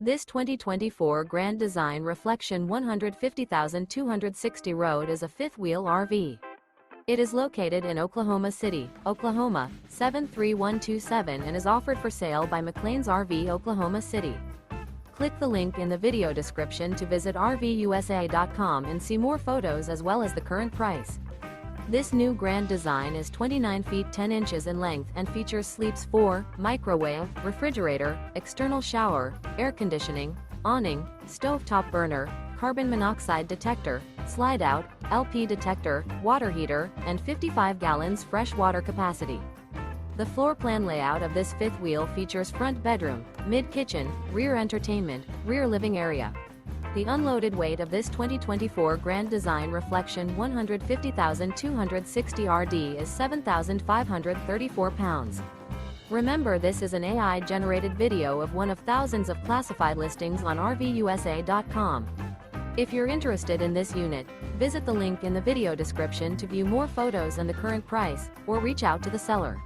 This 2024 Grand Design Reflection 150,260 road is a fifth-wheel RV. It is located in Oklahoma City, Oklahoma, 73127 and is offered for sale by McClain's RV Oklahoma City. Click the link in the video description to visit RVUSA.com and see more photos as well as the current price. This new Grand Design is 29 feet 10 inches in length and features sleeps 4, microwave, refrigerator, external shower, air conditioning, awning, stovetop burner, carbon monoxide detector, slide-out, LP detector, water heater, and 55 gallons fresh water capacity. The floor plan layout of this fifth wheel features front bedroom, mid-kitchen, rear entertainment, rear living area. The unloaded weight of this 2024 Grand Design Reflection 150,260 RD is 7,534 pounds. Remember, this is an AI-generated video of one of thousands of classified listings on RVUSA.com. If you're interested in this unit, visit the link in the video description to view more photos and the current price, or reach out to the seller.